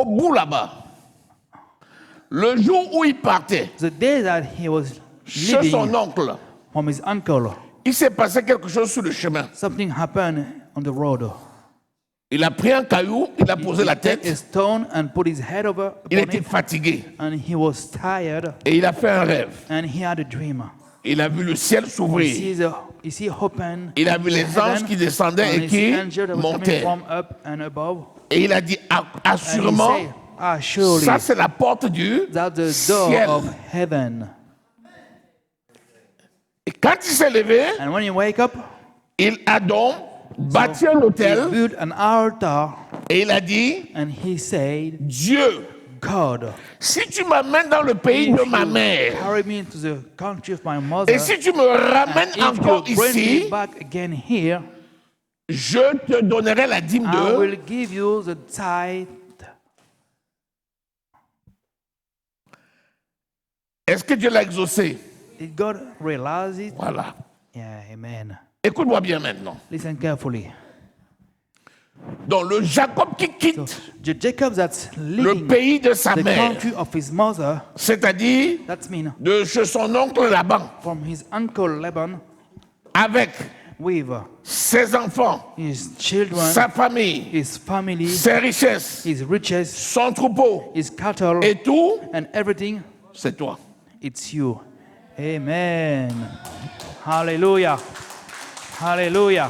au bout là-bas, le jour où il partait, the day that he was chez leaving son oncle, from his uncle, il s'est passé quelque chose sur le chemin. something happened on the road. Il a pris un caillou, il a posé He la took tête, a stone and put his head over il upon était it, fatigué and he was tired, et il a fait un rêve. and he had a dream. Il a vu le ciel s'ouvrir. He see open. Il a vu les anges qui descendaient et and he see qui angels that were coming montaient. from up and above. Et il a dit, And he assurément, said, surely ça c'est la porte du that's the door ciel. of heaven. Et quand il s'est levé, And when you wake up, il a donc bâti un he hôtel built an altar, et il a dit, and he said, Dieu, God, si tu m'amènes dans le pays if de you ma mère, carry me into the country of my mother, et si tu me ramènes and if encore you bring ici, me back again here, je te donnerai la dîme I de... will give you the tithe. Est-ce que Dieu l'a exaucé? Did God realize it? Voilà. Yeah, amen. Écoute-moi bien maintenant. Listen carefully. Donc le Jacob qui quitte The Jacob that's le leaving pays de sa the mère, country of his mother, c'est-à-dire that means de chez son oncle Laban, from his uncle Laban, avec with ses enfants, his children, sa famille, his family, ses richesses, his riches, son troupeau his cattle, et tout, and everything, c'est toi. it's you. Amen. Hallelujah. Hallelujah.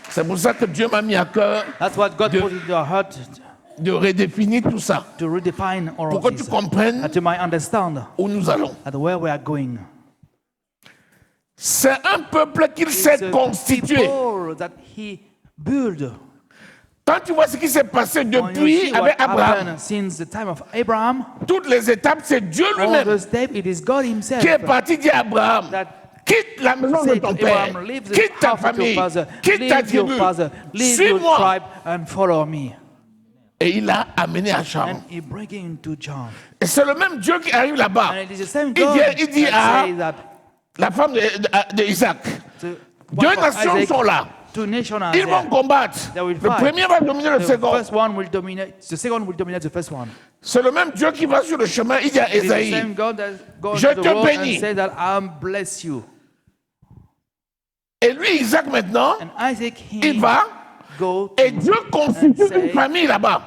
C'est pour ça que Dieu m'a mis à cœur That's what God De- put in your heart de redéfinir tout ça to redefine all pour of que tu this. comprennes That you might understand où nous allons. that where we are going. C'est un peuple qu'il It's s'est a constitué. people that he built. Quand tu vois ce qui s'est passé When you depuis see what avec Abraham, happened since the time of Abraham, toutes les étapes, c'est Dieu all lui-même the steps, it is God himself qui est parti dire à Abraham, that quitte la maison de said ton to père, Abraham, leave the quitte ta house of your famille, father, quitte ta leave your tribu, father, leave your suis-moi. tribe and follow me. Et il l'a amené à Charles. And he bring him to John. Et c'est le même Dieu qui arrive là-bas. And it is the same Il God dit, il dit that à says that la femme d'Isaac, the deux wife of nations Isaac, sont là. two nations are Ils vont there. combattre. They will Le fight. premier va dominer le The second. first one will dominate. The second will dominate the first one. C'est le même Dieu qui va sur le chemin. Il dit à It is the Ésaïe, same God that goes Je to the te world bénis. and says that I bless you. et lui, Isaac maintenant, And Isaac il he va go et to Dieu constitue and say- une famille là-bas.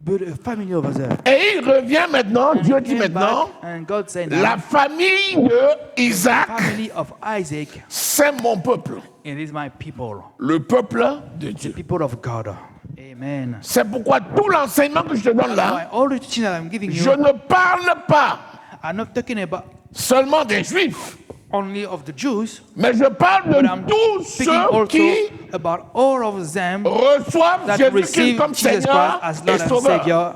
build a family over there. Et il revient maintenant, And Dieu he dit came maintenant, back and God said la now, famille de Isaac, family of Isaac, c'est mon peuple. it is my people, Le peuple de Dieu. people of God. Amen. C'est pourquoi tout l'enseignement que je te donne Why là, all the teaching that I'm giving je you, ne parle pas I'm not talking about seulement des Juifs, only of the Jews, mais je parle but de I'm tous speaking ceux also qui about all of them reçoivent that Jésus-Christ receive comme Jesus Christ Seigneur as et Lord and Sauveur. Savior.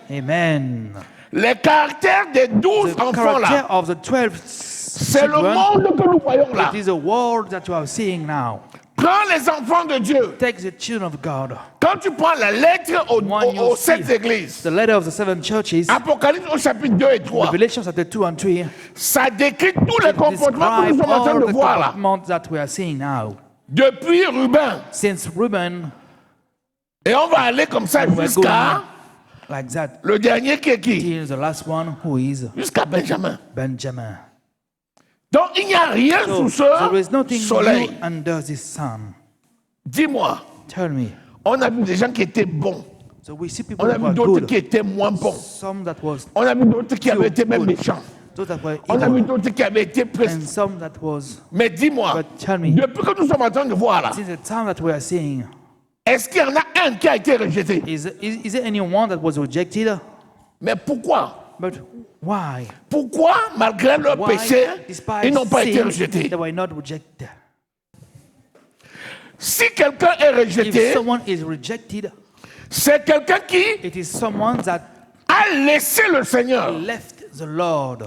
Amen. Les caractères des 12 The enfants là, character of the 12 c'est le children, monde que nous voyons là. it is a world that you are seeing now. Prends les enfants de Dieu. Take the children of God. Quand tu prends la lettre When you aux see 7 églises, the letter of the seven churches, Apocalypse au chapitre 2 et 3, Revelation chapter 2 and 3, ça décrit tous les comportements que describe nous sommes en train all de the voir là. comportments that we are seeing now. Depuis Ruben, Since Reuben, et on va aller comme ça we're jusqu'à going like that, le dernier qui est qui? till the last one, who is Jusqu'à Benjamin. Benjamin. Donc il n'y a rien So sous there is ce nothing soleil. new under the sun. Dis-moi, Tell me. on a vu des gens qui étaient bons. So we see people On a that vu were d'autres good, qui étaient moins bons. some that was On a vu d'autres qui avaient été même good, méchants. those that were On a vu evil, d'autres qui avaient été and presque. some that was. Mais dis-moi, But tell me, depuis que nous sommes en train de voir là, since the time that we are seeing, est-ce qu'il y en a un qui a été rejeté? is there anyone that was rejected? Mais pourquoi? But why? Pourquoi, malgré leur Why, péché, despite ils n'ont pas été sin, rejetés? they were not rejected. Si quelqu'un est If rejeté, someone is rejected, c'est quelqu'un qui it is someone that a laissé le Seigneur. left the Lord.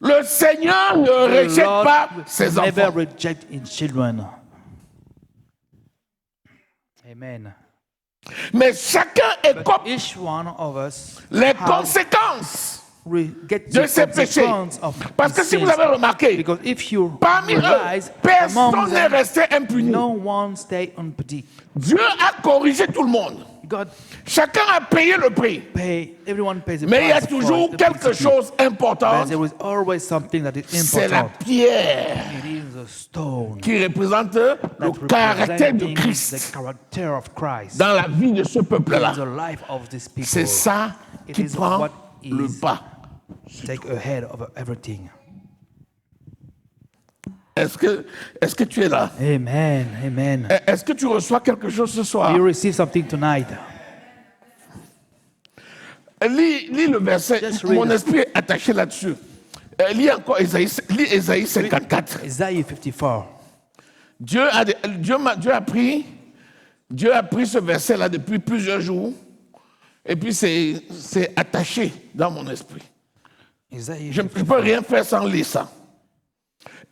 Le Seigneur ne The rejette Lord pas ses never enfants. reject his children. Amen. Mais chacun écope Each one of us les has conséquences get de the ses péchés. consequence of Parce que his si vous sins. avez remarqué, Because if you parmi eux, realize, personne among n'est them, resté impuni. no one stay unpredicted. Dieu a corrigé tout le monde. God Chacun a payé le prix. everyone pays the Mais il y a price for toujours the quelque principle. chose But d'important. there is always something that is C'est la important. pierre It is a stone qui représente le that caractère de representing Christ the character of Christ dans la vie de ce in peuple-là. the life of these people. C'est ça It qui is prend what le is pas. take ahead of everything. Est-ce que tu es là? Amen. Amen. Est-ce que tu reçois quelque chose ce soir? You receive something tonight. Lis le verset. Just read Mon it. esprit est attaché là-dessus. Lis encore Ésaïe 54. Isaiah 54. Dieu a pris ce verset-là depuis plusieurs jours. Et puis c'est attaché dans mon esprit. Isaiah Je ne peux rien faire sans lire ça.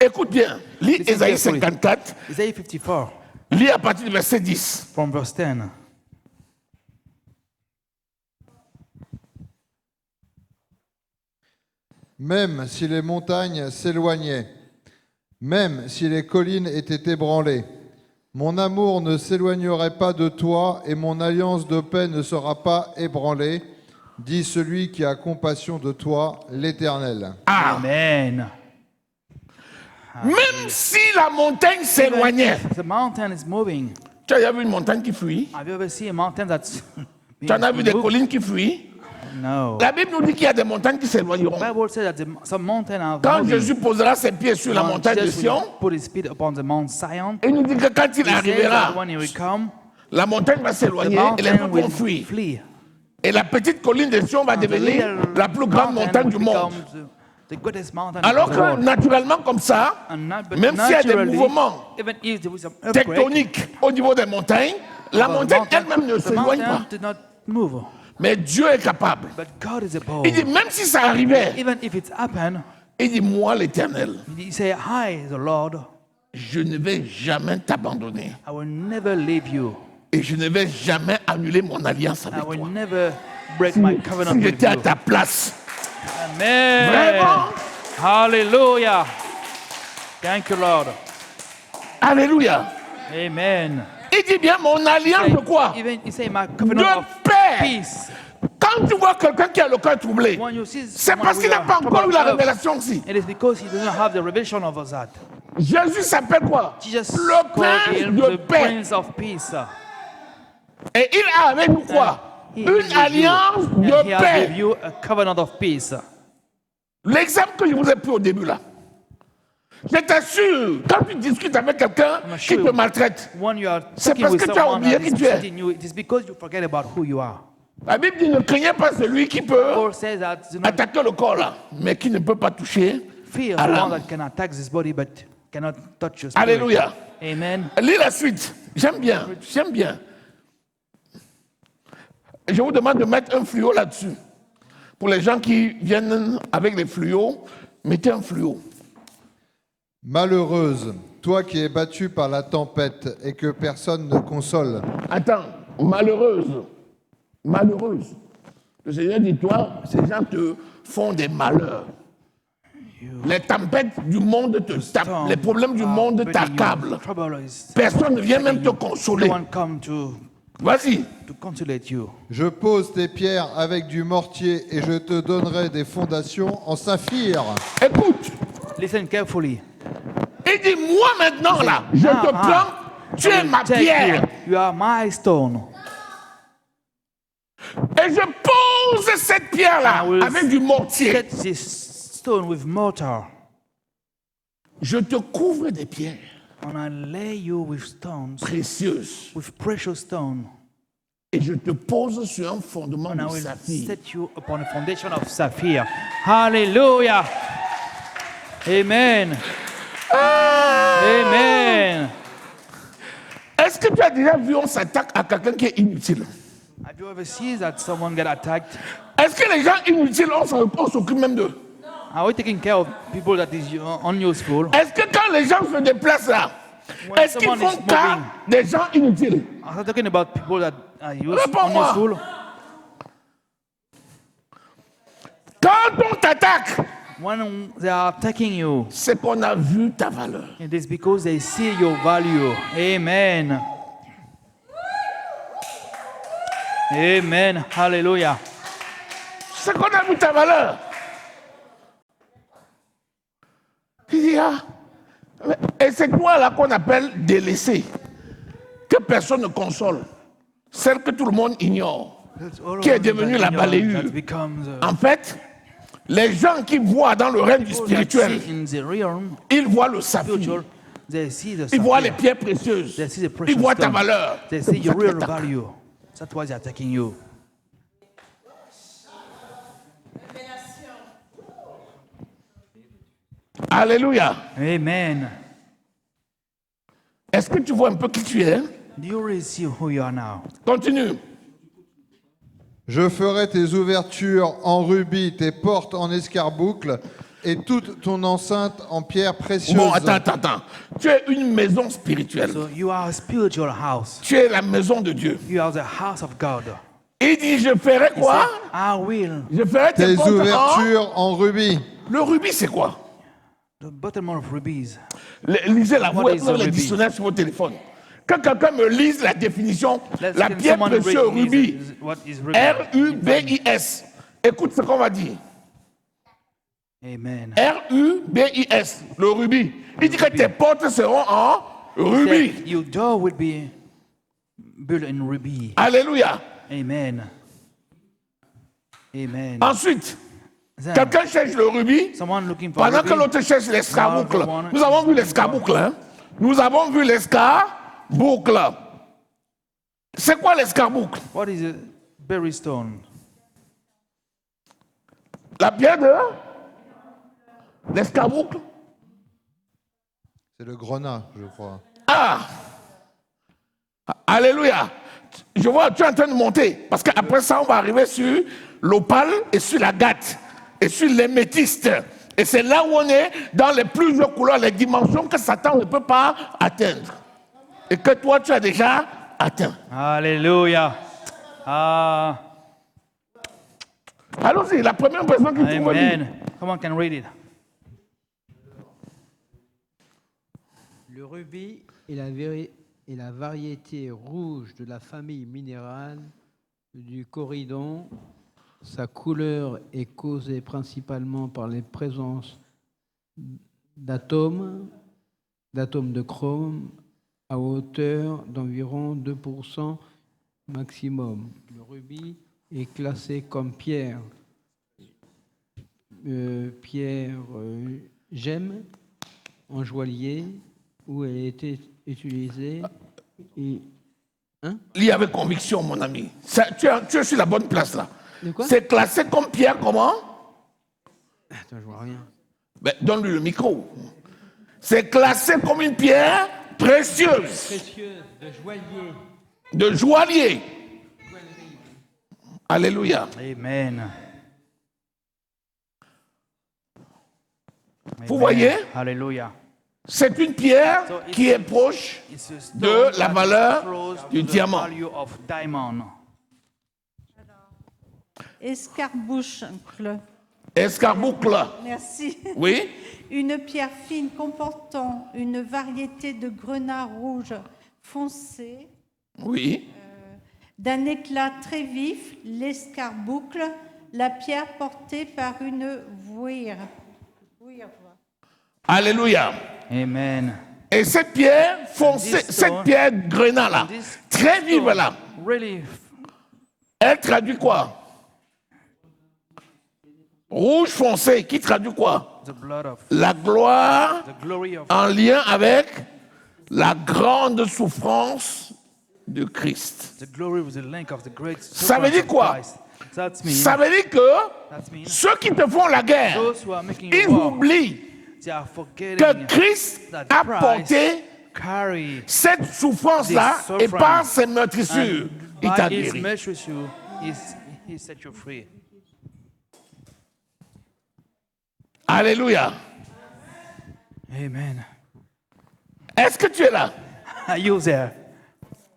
Écoute bien, lis Listen Ésaïe carefully. 54, Isaiah 54 lis à partir du verset 10. from verse 10. Même si les montagnes s'éloignaient, même si les collines étaient ébranlées, mon amour ne s'éloignerait pas de toi et mon alliance de paix ne sera pas ébranlée, dit celui qui a compassion de toi, l'Éternel. Amen. Même si la montagne s'éloignait. The mountain is moving. Tu as déjà vu une montagne qui fuit? Have you ever seen a mountain that's Tu en as vu des moved? collines qui fuient? No. La Bible nous dit qu'il y a des montagnes qui The s'éloigneront. Bible says that some mountain are Quand moving. Jésus posera ses pieds sur la When montagne de Jesus Sion, will put his feet upon the Mount Zion. il nous dit que quand il He says that arrivera, when he will come, la montagne va the s'éloigner et les mountain peuples will vont fuir. flee. Et la petite colline de Sion va And the devenir little la plus grande montagne du will monde. become the greatest mountain Alors of the que world. naturellement comme ça, But même s'il y a des naturally, mouvements even if there was some earthquake, tectoniques au niveau des montagnes, la the montagne mountain- elle-même ne the s'éloigne mountain pas. did not move. Mais Dieu est capable. But God is able. Il dit, même si ça arrivait, Even if it's happened, il dit, moi l'Éternel, he say, "Hi, the Lord, je ne vais jamais t'abandonner. I will never leave you. Et je ne vais jamais annuler mon alliance I avec will toi. never break my covenant Si with j'étais à you." ta place, Amen. vraiment, Hallelujah. Thank you, Lord. alléluia. Amen. Il dit bien, mon alliance de quoi? Even you say my De covenant of paix. peace. Quand tu vois quelqu'un qui a le cœur troublé, When you see c'est someone parce qu'il with n'a a pas encore eu troubled la heart, révélation aussi. it is because he doesn't have the revelation of that. Jésus s'appelle quoi? Jesus Le called prince him de the paix. Prince of Peace. Et il a avec nous quoi? He is Une with you. alliance And he de has with paix. you a covenant of peace. L'exemple que je vous ai pris au début là. Je t'assure, quand tu discutes avec quelqu'un I'm qui sure te maltraite, When you are C'est talking parce with que tu as someone oublié that is qui tu es. treating you, it is because you forget about who you are. la Bible dit ne craignez pas celui qui peut Paul says that do not attaquer le corps là, mais qui ne peut pas toucher fear à the one l'âme. that can attack this body but cannot touch your spirit. Alléluia. Amen. Lis la suite. J'aime bien, j'aime bien. Je vous demande de mettre un fluo là-dessus. Pour les gens qui viennent avec les fluos, mettez un fluo. Malheureuse, toi qui es battue par la tempête et que personne ne console. Attends, malheureuse. Malheureuse. Le Seigneur dit, toi, ces gens te font des malheurs. Les tempêtes du monde te tapent. Les problèmes du monde t'accablent. Personne ne vient même te consoler. No one come to Vas-y. consolate you. Je pose tes pierres avec du mortier et je te donnerai des fondations en saphir. Écoute. Listen carefully. Il dit, moi maintenant là, je te prends, tu es ma Take pierre. you are my stone. Et je pose cette pierre là I will avec du mortier. Set this stone with mortar. Je te couvre des pierres And I lay you with stones, précieuses. with precious stone. Et je te pose sur un fondement And I de will saphir. set you upon a foundation of sapphire. Hallelujah. Amen. Amen. Est-ce que tu as déjà vu on s'attaque à quelqu'un qui est inutile? Have you ever seen that someone get attacked? Est-ce que les gens inutiles, on s'occupe même d'eux? Are we taking care of people that is unuseful? Est-ce que quand les gens se déplacent là, When est-ce qu'ils someone font is cas moving. des gens inutiles? Are we talking about people that are Réponds-moi. unuseful? Quand on t'attaque, When they are attacking you, c'est qu'on a vu ta valeur. it is because they see your value. Amen. Amen. Hallelujah. C'est qu'on a vu ta valeur. Il dit, ah, et c'est toi là qu'on appelle délaissé, que personne ne console, celle que tout le monde ignore, qui est devenue la balayure. En fait, les gens qui voient dans le règne du spirituel, ils voient le saphir, ils voient les pierres précieuses, ils voient ta valeur. They see your real value. That's why they're attacking you. Alléluia. Amen. Est-ce que tu vois un peu qui tu es? Do you really see who you are now? Continue. Je ferai tes ouvertures en rubis, tes portes en escarboucle et toute ton enceinte en pierre précieuse. Bon, attends. Tu es une maison spirituelle. So you are a spiritual house. Tu es la maison de Dieu. You are the house of God. Il dit, je ferai He quoi? said, I will. Je ferai Tes portes ouvertures en rubis. Le rubis, c'est quoi? The bottom of rubies. Lisez la What voix, is vous avez a le rubis? dictionnaire sur votre téléphone. Que quelqu'un me lise la définition, la Can pierre someone précieuse read me rubis. what is ruby? R-U-B-I-S. Écoute ce qu'on va dire. Amen. R-U-B-I-S. Le rubis. Il dit que tes portes seront en rubis. That your door will be built in ruby. Alléluia. Amen. Amen. Ensuite, Then, quelqu'un cherche le rubis. someone looking for Pendant ruby. que l'autre cherche l'escarboucle. Another one. Nous avons vu l'escarboucle. Hein? Nous avons vu l'escarboucle. C'est quoi l'escarboucle? What is a berry stone? La pierre de l'escarboucle. C'est le grenat, je crois. Ah! Alléluia! Je vois, tu es en train de monter. Parce qu'après ça, on va arriver sur l'opale et sur l'agate et sur l'améthyste. Et c'est là où on est dans les plusieurs couleurs, les dimensions que Satan ne peut pas atteindre. Et que toi, tu as déjà atteint. Hallelujah. Ah, Allons-y, la première personne qui trouve le livre. amen. Come on, can read it. Le rubis est la variété rouge de la famille minérale du corydon. Sa couleur est causée principalement par les présences d'atomes de chrome à hauteur d'environ 2% maximum. Le rubis est classé comme pierre gemme en joaillier où elle a été utilisée. Lis avec conviction, mon ami. Tu es sur la bonne place là. De quoi? C'est classé comme pierre, comment? Attends, je vois rien. Ben, donne-lui le micro. C'est classé comme une pierre précieuse, Précieuse, de joaillier. de joaillier. Alléluia. Amen. Vous voyez, Hallelujah. c'est une pierre qui est proche It's a stone de la that is valeur close to du the diamant. value of diamond. Escarboucle. Escarboucle. Merci. Oui. Une pierre fine comportant une variété de grenats rouges foncés, Oui. d'un éclat très vif, l'escarboucle, la pierre portée par une vouire. Alléluia. Amen. Et cette pierre foncée, This stone- cette pierre grenat là, This très vive stone là, Really, elle traduit quoi? Rouge foncé, qui traduit quoi? the blood of La gloire the glory of en lien avec la grande souffrance de Christ. the glory with the link of the great Ça veut dire of quoi? Christ. That means, Ça veut dire que that means ceux qui te font la guerre, those who are making ils war, oublient they are forgetting que Christ that a Christ porté carry cette souffrance-là This et suffering. par ses meurtrissures, and il t'a by his guéri. mercy he set you free. Alléluia. Amen. Est-ce que tu es là? Are you there?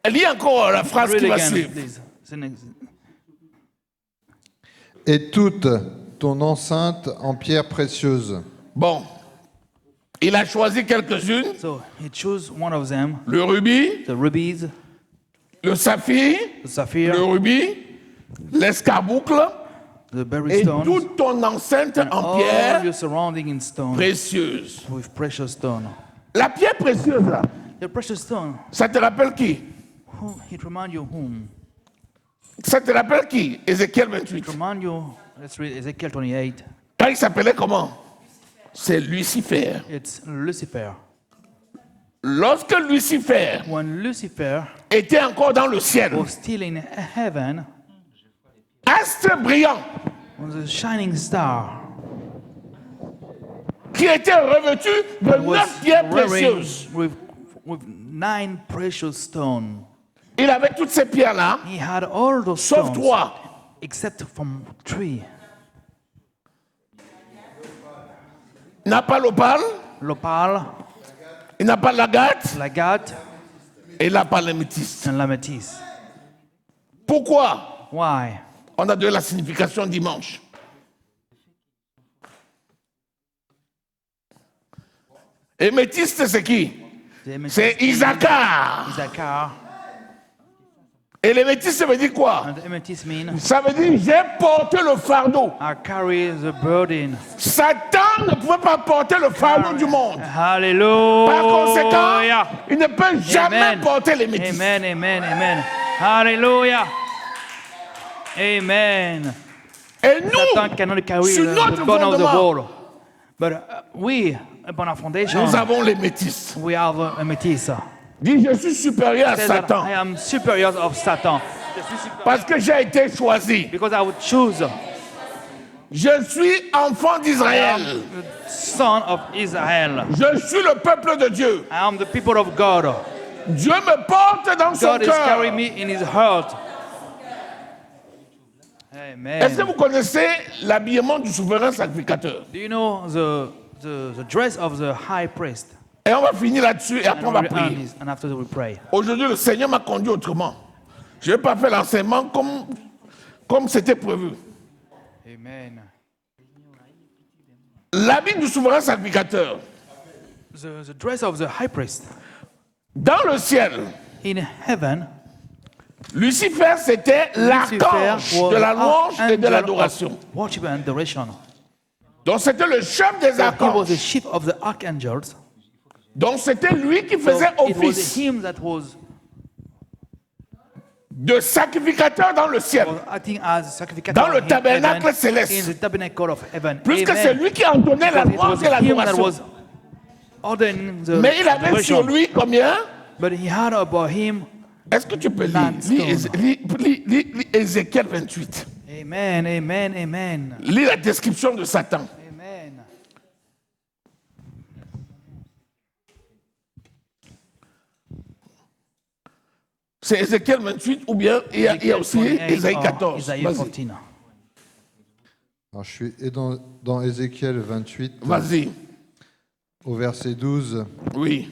Lis encore la phrase Read qui va again, suivre. please. The next- Et toute ton enceinte en pierre précieuse. Bon, il a choisi quelques-unes. So he chose one of them, Le rubis, the rubies, le saphir, the sapphire, le rubis, l'escarboucle the berry et stones, toute ton enceinte and en all pierre your surrounding in stone, précieuse. with precious stone. La pierre précieuse, là, The precious stone, ça te rappelle qui? it remind you whom? Ça te rappelle qui? Ézéchiel It 28. remind you, let's read Ezekiel 28. Quand il s'appelait comment? C'est Lucifer. It's Lucifer. Lorsque Lucifer When Lucifer était encore dans le ciel, was still in heaven, astre brillant, was a shining star, qui était revêtu de was 9 pierres wearing précieuses. with 9 precious stones. Il avait toutes ces pierres-là, He had all those sauf stones, 3. except from 3. Il n'a pas l'opale, L'opale, il n'a pas l'agate, l'agate, et il n'a pas l'améthyste. and l'améthyste. Pourquoi? Why? On a donné la signification dimanche. Améthyste, c'est qui? The amethyst C'est Isaacar. Issachar, Et l'améthyste, ça veut dire quoi? and the amethyst mean Ça veut dire j'ai porté le fardeau. I carry the burden. Satan ne pouvait pas porter le fardeau du monde. Hallelujah. Par conséquent, il ne peut jamais Amen. porter les métis. Amen, amen, amen. Hallelujah. Amen. Et nous, Satan cannot carry sur the notre burden of the fondement, world. But we, upon our foundation, nous avons les métis. we have a amethyst. Dis, je suis supérieur à Says that Satan I am superior of Satan parce que j'ai été choisi. because I would choose Je suis enfant d'Israël. son of Israel. Je suis le peuple de Dieu. I am the people of God. Dieu me porte dans son God is cœur. carrying me in his heart. Est-ce que Amen. vous connaissez l'habillement du souverain sacrificateur? Do you know the dress of the high priest? Et on va finir là-dessus et après on va prier. And after we pray. Aujourd'hui, le Seigneur m'a conduit autrement. Je n'ai pas fait l'enseignement comme c'était prévu. Amen. L'habit du souverain sacrificateur. The dress of the high priest. Dans le ciel, In heaven, Lucifer, c'était l'archange was de la louange et de angel l'adoration. of worship and adoration. Donc c'était le chef des He was the archanges. chief of the archangels. Donc c'était lui qui So faisait it was office him that was de sacrificateur dans le ciel. acting as sacrificator Dans le in tabernacle heaven, céleste. in the tabernacle of heaven. Puisque Amen. c'est lui qui entonnait la Because it louange was et him that l'adoration. was ordering the Mais il avait sur adoration. lui combien? But he had about him. Est-ce que tu peux lire? Landstone. Lis Ézéchiel 28. Amen, amen, amen. Lis la description de Satan. Amen. C'est Ézéchiel 28 ou bien il y a aussi Ésaïe 14. Isaïe Vas-y. 14. Alors, je suis dans Ézéchiel 28, Vas-y. au verset 12. Oui.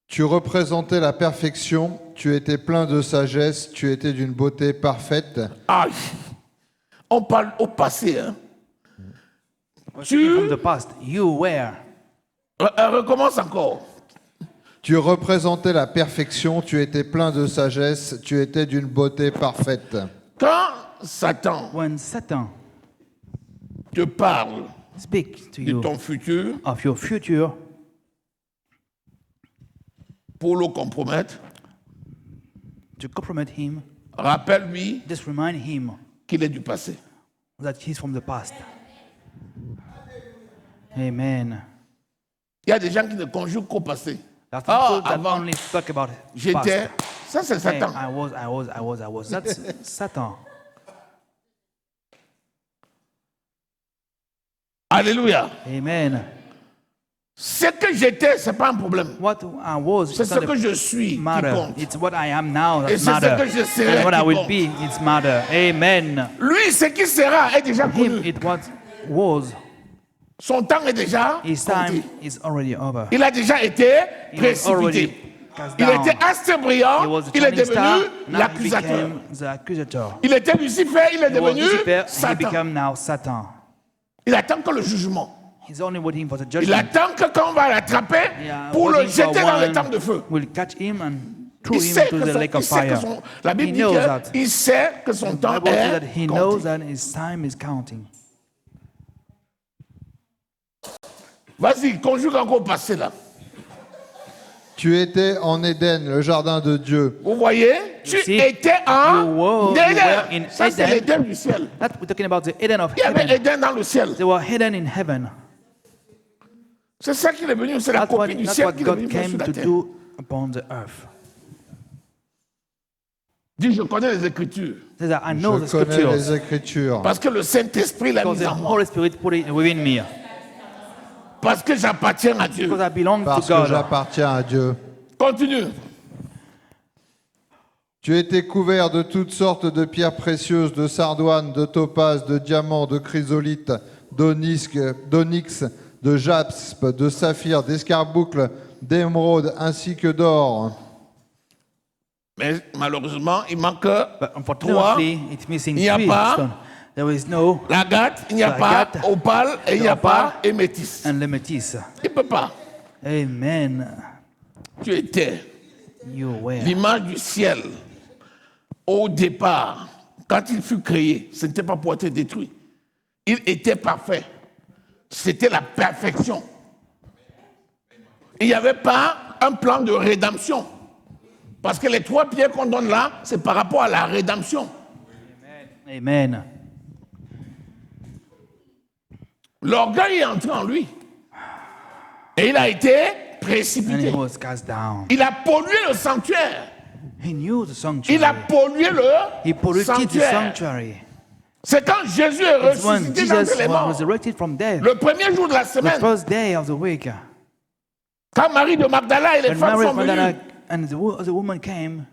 Tu représentais la perfection, tu étais plein de sagesse, tu étais d'une beauté parfaite. Aïe. On parle au passé. Hein. From the past, you were. Recommence encore. Tu représentais la perfection, tu étais plein de sagesse, tu étais d'une beauté parfaite. Quand Satan When Satan te parle speaks to de you ton futur of your future pour le compromettre, to compromise him, rappelle-lui just remind him qu'il est du passé. that he's from the past. Amen. Il y a des gens qui ne conjuguent qu'au passé. There are Ah, people that avant, only talk about j'étais. past. Ça, c'est Hey, Satan. I was. That's Satan. Alléluia. Amen. Ce que j'étais, ce n'est pas un problème. What I was C'est is ce not que a je suis qui matter. compte. It's what I am now Et that c'est ce matter. que je serai And what I qui will compte. be, it's matter. Amen. Lui, ce qui sera est déjà Him, connu. it was. Son temps est déjà His compté. time is already over. Il a déjà été He was already précipité. cast Il down. était astre He brillant, was a il est shining star. devenu Now he l'accusateur. became the accusator. Il était Lucifer, il est He was devenu Lucifer, he Satan. became now Satan. Il attend que le jugement. He's only waiting for the Il judgment. attend que quand on va l'attraper Yeah, pour le waiting for jeter dans les one temps de feu. will catch him and threw Il him sait to que the son, lake il of sait que fire. son, la Bible He dit knows that. qu'il sait que son The temps Bible says est that he knows compté. that his time is counting. Vas-y, conjugue encore au passé là. Tu étais en Éden, le jardin de Dieu. Vous voyez, tu see, étais en you were Éden. in Ça, c'est Eden. l'Éden du ciel. That we're talking about the Eden of Il y avait heaven. Éden dans le ciel. They were hidden in heaven. C'est ça qu'il est venu, c'est la copie du That's ciel what qu'il est venu God faire sur came la to terre. do upon the earth. Dis, je connais les Écritures. Says that I know the Je connais les scriptures Écritures. Parce que le Saint-Esprit l'a because mis the en moi. Holy Spirit put it within me. Parce que j'appartiens à Dieu. Because I belong to Parce que God. j'appartiens à Dieu. Continue. Tu étais couvert de toutes sortes de pierres précieuses, de sardoine, de topaze, de diamants, de chrysolite, d'onyx, de jaspe, de saphir, d'escarboucle, d'émeraude, ainsi que d'or. Mais malheureusement, il manque But trois. unfortunately, it's missing Il n'y a three pas stones. There is no l'agate, il n'y a pas L'agate, opale et il n'y a l'opale. pas émétis. and lemmetis. Il ne peut pas. Amen. Tu étais You were. l'image du ciel. Au départ, quand il fut créé, ce n'était pas pour être détruit. Il était parfait. C'était la perfection. Il n'y avait pas un plan de rédemption. Parce que les 3 pierres qu'on donne là, c'est par rapport à la rédemption. Amen. L'orgueil est entré en lui. Et il a été And précipité. he was cast down. Il a pollué le sanctuaire. He knew the Il sanctuary. a pollué He le polluted the sanctuaire. sanctuary. C'est quand Jésus est It's when ressuscité Jesus d'entre les was morts. resurrected from death. Le premier jour de la The semaine, first day of the week. quand Marie de Magdala et les When femmes Mary sont Magdalene venues, and the woman came,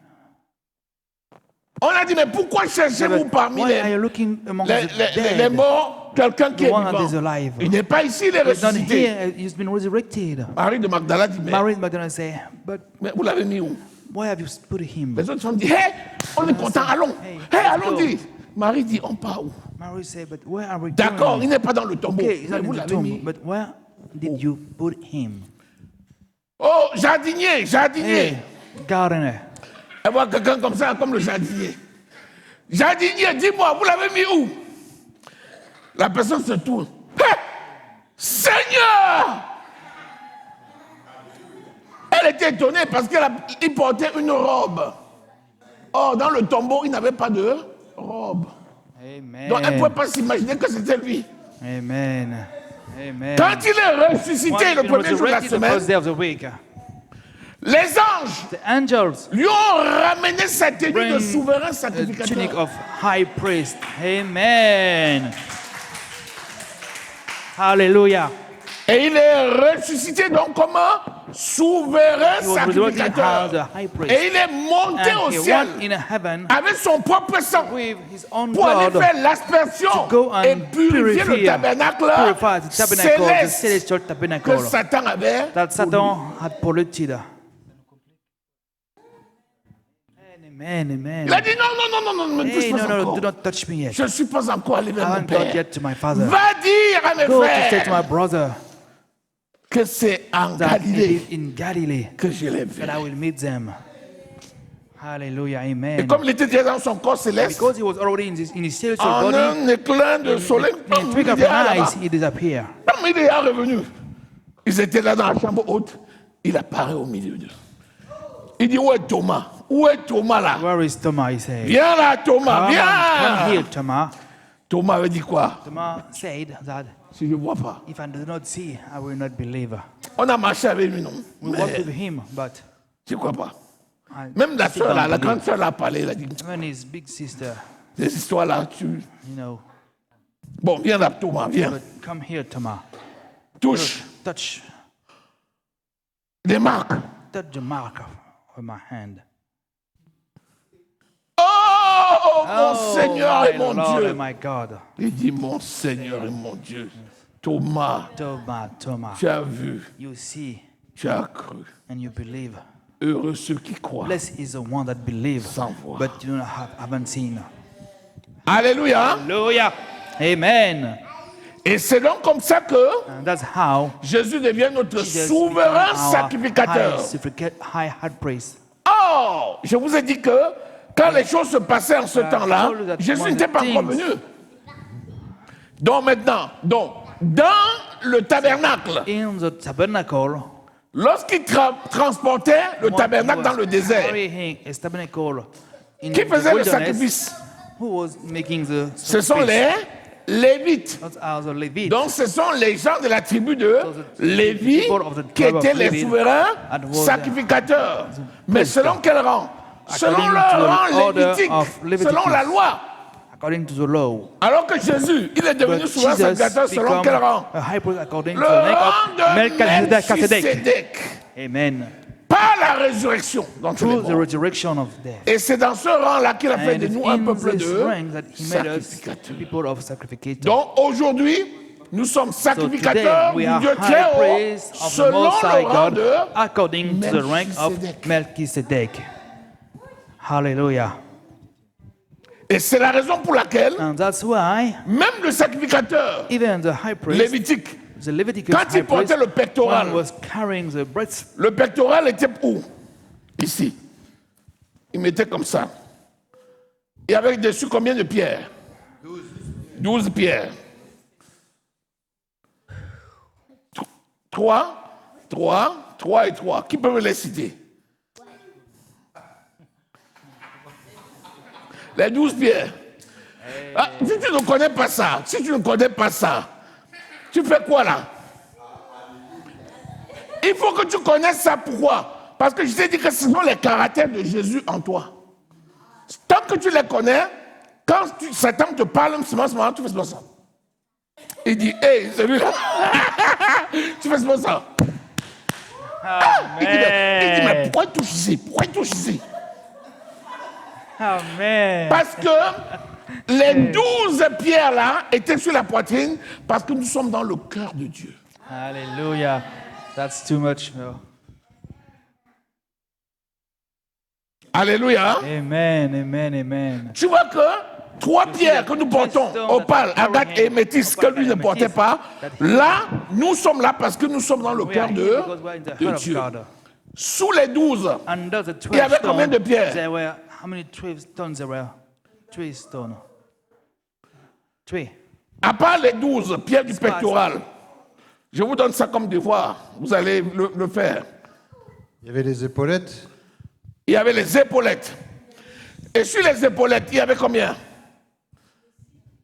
on a dit, mais pourquoi they cherchez-vous said, parmi why are you les, looking among les, the les- les dead? morts quelqu'un qui The est one that is vivant? alive. Il n'est pas ici, il est He's not ressuscité. here, he's been resurrected. Marie de Magdala dit, Mary Magdalene said, but mais vous l'avez mis où? why have you put him? Les autres femmes disent, hé, on est content, allons. Hey, Hé, let's allons-y. Marie dit, on part où? Mary said, but where are we D'accord, going? il n'est pas dans le tombeau. Okay, he's Mais not vous in the l'avez mis. tomb, but where did you put him? Oh, jardinier, jardinier. Hey, gardener. Elle voit quelqu'un comme ça, comme le jardinier. Jardinier, dis-moi, vous l'avez mis où? La personne se tourne. Hé! Seigneur! Elle était étonnée parce qu'il portait une robe. Or, dans le tombeau, il n'avait pas de robe. Amen. Donc, elle ne pouvait pas s'imaginer que c'était lui. Amen. Amen. Quand il est ressuscité When he's le been premier jour de la resurrected the first semaine, day of the week, les anges the angels lui ont ramené sa tenue de bring souverain a tunic sacrificateur. of high priest. Amen. Hallelujah. Et il est ressuscité donc comme un souverain He was resurrected as sacrificateur. the high priest. Et il est monté And au he ciel went in heaven avec son propre sang with his own pour aller blood faire l'aspersion to go and et purifier le purify tabernacle the tabernacle, the céleste celestial que tabernacle Satan avait. that Satan had polluted. Amen, amen. Il a dit non, ne me touche Hey, pas no, no, encore. do not touch me yet. Je ne suis pas encore allé I vers mon haven't got père. yet to my father. Va dire à mes Go to say to my frères brother que c'est en that it Galilée is in Galilee que je l'ai vu. that I will meet them. Hallelujah, amen. Et comme il était déjà dans son corps céleste, Because he was already in his spiritual en body, un éclat de soleil, in a twinkle of il est an là-bas. eye, he disappeared. Comme il est revenu, ils étaient là dans la chambre haute, il apparaît au milieu d'eux. Il dit, où est Thomas? Où est Thomas là? Where is Thomas? He said. Viens là, Thomas, Come viens! here, Thomas. Thomas avait dit quoi? Thomas said that Si je ne vois pas. if I do not see, I will not believe. On a marché avec lui, non? We walked Mais with him, but je ne crois pas. I Même la sit soeur down là, la to grande believe. soeur là a parlé, elle a dit, Even his big sister, ces histoires là, tu... you know. Bon, viens là, Thomas, viens. But come here, Thomas. Touche Touch les marques. the mark of my hand. Oh, mon Seigneur et my mon Lord Dieu. and my God. Il dit, mon Seigneur et mon Dieu. Thomas, Thomas, tu as vu, you see tu as cru. and you believe. Heureux ceux qui croient. Blessed is the one that believes, Sans voir. but you haven't seen. Alléluia. Hallelujah. Amen. Et c'est donc comme ça que And that's how Jésus devient notre Jesus souverain became our sacrificateur. high priest. Oh, Or, je vous ai dit que quand les choses se passaient en ce temps-là, told you that Jésus when n'était the pas encore things- venu. Donc maintenant, dans le tabernacle, In the tabernacle, lorsqu'il transportait le tabernacle dans le désert, carrying a tabernacle in qui the faisait le wilderness, sacrifice? who was making the Ce sont sacrifice? les Lévites. Those are the Levites. Donc ce sont les gens de la tribu de Lévi people of the qui tribe of étaient les Levi souverains and was sacrificateurs. Mais selon quel rang? Selon According leur to the rang order lévitique, of Leviticus. selon la loi. According to the law. Alors que Jésus, il est devenu But souverain Jesus sacrificateur selon become quel rang? a high priest according to Le the rank rang of de Melchizedek. Melchisédek. Amen. Par la résurrection d'entre les Through the morts. resurrection of death. Et c'est dans ce rang-là qu'il a fait And de it's nous un in peuple this de rank that he made us sacrificateurs. people of sacrificators. Donc aujourd'hui, nous sommes So sacrificateurs today we du are Dieu très high haut priest of the selon Most High le rang God de according to the rank of Melchizedek. Melchizedek. Hallelujah. Et c'est la raison pour laquelle And that's why même le sacrificateur even the high priest, lévitique, the Leviticus quand il high priest, portait le pectoral, one was carrying the breast. le pectoral était où? Ici. Il mettait comme ça. Et avec dessus combien de pierres? 12 pierres. 3 et 3. Qui peut me les citer? Les 12 pierres. Ah, si tu ne connais pas ça, tu fais quoi là? Il faut que tu connaisses ça. Pourquoi? Parce que je t'ai dit que ce sont les caractères de Jésus en toi. Tant que tu les connais, quand Satan te parle, tu fais ça. Il dit, hey, celui-là, tu fais ça. Il dit, mais pourquoi il touche ici? Amen. Parce que les 12 pierres là étaient sur la poitrine, parce que nous sommes dans le cœur de Dieu. Hallelujah. That's too much. No. Alléluia. Amen, amen, amen. Tu vois que 3 pierres que nous portons, opale, agate et métis, que lui ne portait pas, là, nous sommes là parce que nous sommes dans le We are cœur here because we are in the de heart of Dieu. God. Sous les 12, Under the 12 il y avait combien de stones, pierres? there were, how many 12 stones there were? 3 stones. 3. à part les 12 pierres du pectoral, je vous donne ça comme devoir, vous allez le faire. Il y avait les épaulettes. Il y avait les épaulettes. Et sur les épaulettes, il y avait combien?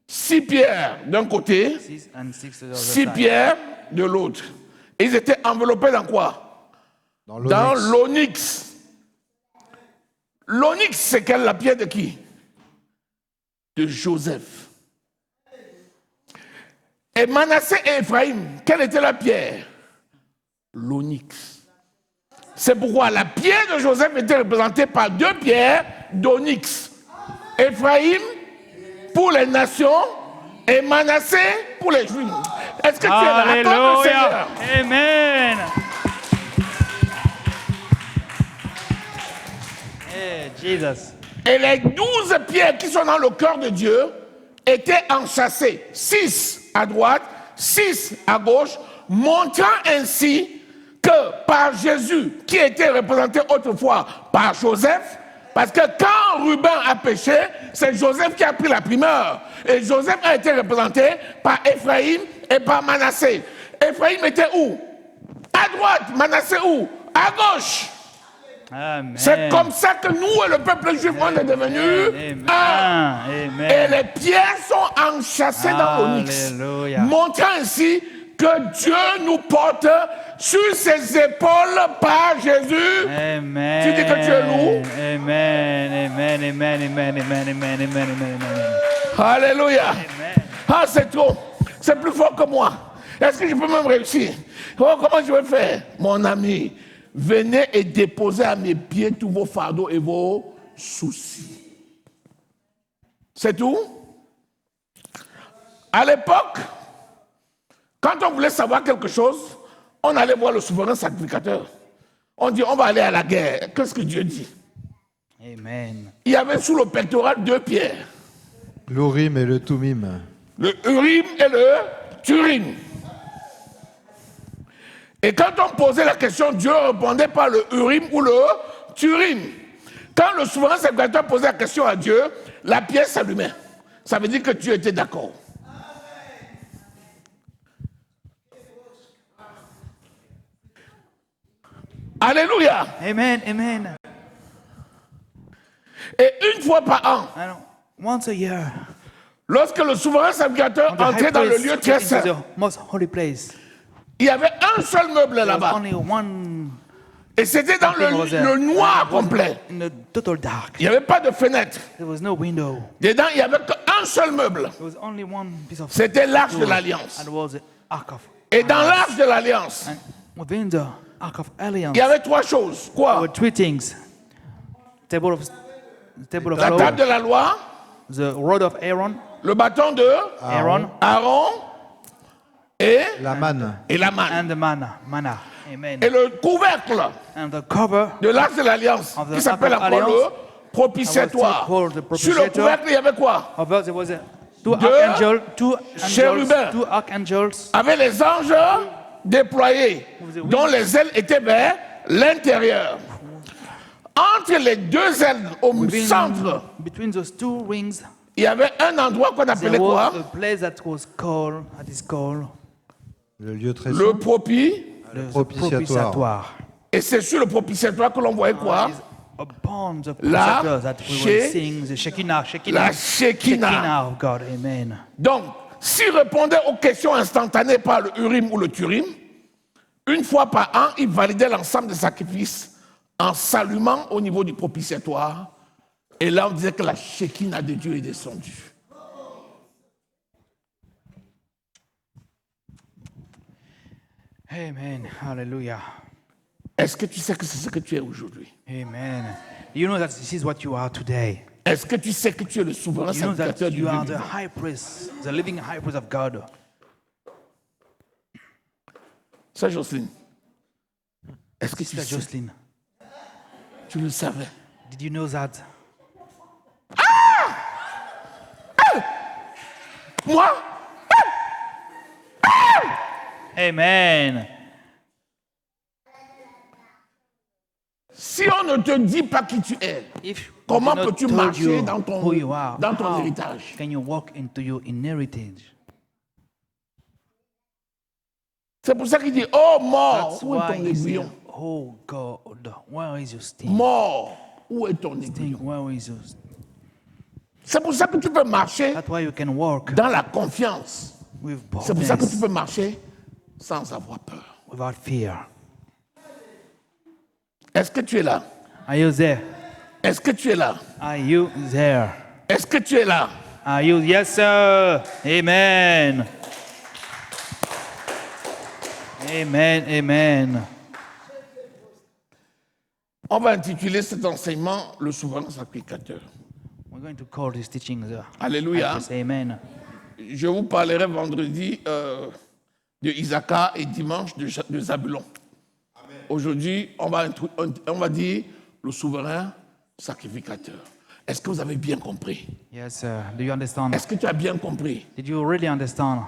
6 pierres d'un côté, 6 and 6 to the other 6 side. pierres de l'autre. Et ils étaient enveloppés dans quoi? Dans Dans l'onyx. l'onyx. L'onyx, c'est quelle la pierre de qui? De Joseph. Et Manassé et Ephraïm, quelle était la pierre? L'onyx. C'est pourquoi la pierre de Joseph était représentée par 2 pierres d'onyx. Ephraïm pour les nations et Manassé pour les Juifs. Est-ce que tu es là? Acclame le Hallelujah. Seigneur. Amen. Hey, Jesus. Et les 12 pierres qui sont dans le cœur de Dieu étaient enchâssées, 6 à droite, 6 à gauche, montrant ainsi que par Jésus, qui était représenté autrefois par Joseph, parce que quand Ruben a péché, c'est Joseph qui a pris la primeur. Et Joseph a été représenté par Ephraïm et par Manassé. Ephraïm était où? À droite. Manassé où? À gauche. Amen. C'est comme ça que nous et le peuple juif, on est devenus Amen. un. Amen. Et les pierres sont enchâssées dans l'onyx, Alléluia. montrant ainsi que Dieu nous porte sur ses épaules par Jésus. Amen. Tu dis que tu es lourd? Amen. Amen. Amen. Amen. Amen. Amen. Amen. Amen. Amen. Alléluia. Amen. Ah, c'est trop. C'est plus fort que moi. Est-ce que je peux même réussir? Oh, comment je vais faire? Mon ami, venez et déposez à mes pieds tous vos fardeaux et vos soucis. C'est tout? À l'époque, quand on voulait savoir quelque chose, on allait voir le souverain sacrificateur. On dit, on va aller à la guerre. Qu'est-ce que Dieu dit? Amen. Il y avait sous le pectoral 2 pierres. L'Urim et le Tumim. Le Urim et le Turim. Et quand on posait la question, Dieu répondait par le Urim ou le Turim. Quand le souverain sacrificateur posait la question à Dieu, la pierre s'allumait. Ça veut dire que Dieu était d'accord. Alléluia. Amen. Amen. Et une fois par an, And once a year, lorsque le souverain sacrificateur when the high entrait dans le priest lieu entered très into saint, the most holy place, il y avait un seul meuble there was là-bas. only one Et c'était dans thing over there. le noir It was complet. in the total dark. Il n'y avait pas de fenêtre. There was no window. Dedans, il n'y avait qu'un seul meuble. There was only one piece of C'était l'arche de wood, l'Alliance. and it was the Ark of Et dans Alliance. l'arche de l'Alliance, And within the Ark of Alliance, il y avait trois choses. there Quoi? were three things: table of La law, table de la loi, the rod of Aaron, le bâton de Aaron, Aaron et La manne. la manne. and the manna. Amen. Et le couvercle And the cover de l'arche de l'Alliance, Of the qui s'appelle Ark of encore le Alliance, propitiatoire. I was called the Sur le propitiator. couvercle, il y avait quoi? over there was two chérubins. two archangels. Avec les anges déployés, dont les ailes étaient vers l'intérieur. Entre les deux ailes, au centre, Between those two rings, il y avait un endroit qu'on appelait there was quoi? a place that is called Le lieu très Le saint. the propitiatoire. propitiatoire. Et c'est sur le propitiatoire que l'on voyait quoi? Is upon the La propitiatoire that we will sing the Shekinah, La Shekinah. of God. Amen. Donc, s'il répondait aux questions instantanées par le Urim ou le Turim, une fois par an, il validait l'ensemble des sacrifices en s'allumant au niveau du propitiatoire. Et là, on disait que la Shekinah de Dieu est descendue. Amen. Hallelujah. Est-ce que tu sais que c'est ce que tu es aujourd'hui? Amen. You know that this is what you are today. Est-ce que tu sais que tu es le souverain You know that sacrificateur du you Dieu are the vivant? high priest, the living high priest of God. Ça, Jocelyne, est-ce que tu Sister sais? Jocelyn, Tu le savais? did you know that? Moi? Amen. Si on ne te dit pas qui tu es, If comment we do not peux-tu told marcher you dans ton, who you are, dans ton how héritage? can you walk into your inheritance? C'est pour ça qu'il dit, oh mort, That's où est why ton he said, aiguillon? oh God, where is your sting? Mort, où est ton Sting, aiguillon? where is your sting? C'est pour ça que tu peux marcher That's why you can walk dans la confiance. with C'est pour ça que tu boldness, peux marcher sans avoir peur. without fear. Est-ce que tu es là? Are you there? Est-ce que tu es là? Are you there? Est-ce que tu es là? Are you? Yes, sir. Amen. Amen. Amen. On va intituler cet enseignement le souverain sacrificateur. We're going to call this teaching the Alléluia. Amen. Je vous parlerai vendredi de Isaac et dimanche de Zabulon. Aujourd'hui, on va dire le souverain sacrificateur. Est-ce que vous avez bien compris? Yes, sir. Do you understand? Est-ce que tu as bien compris? Did you really understand?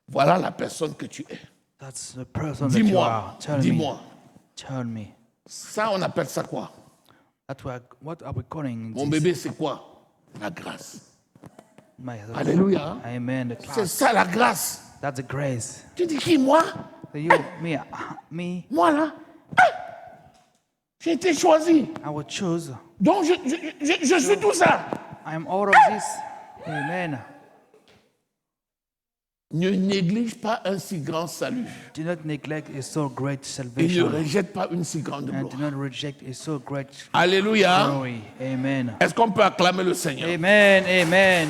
Voilà la personne que tu es. That's the person that you Dis-moi, are. Tell dis-moi. me. Tell me. Ça, on appelle ça quoi? That's what are we calling Mon this? bébé, c'est quoi? La grâce. My- Alléluia. Amen. The C'est class. ça la grâce. That's the grace. Tu dis qui, moi? So you, me, Moi, là? Ah! J'ai été choisi. I will choose. Donc, je suis tout ça. I am all of this. Amen. Ne néglige pas un si grand salut. Do not neglect a so great Et ne salvation. rejette pas une si grande And do gloire. not reject a so great Alléluia. glory. Amen. Est-ce qu'on peut acclamer le Seigneur? Amen. Amen.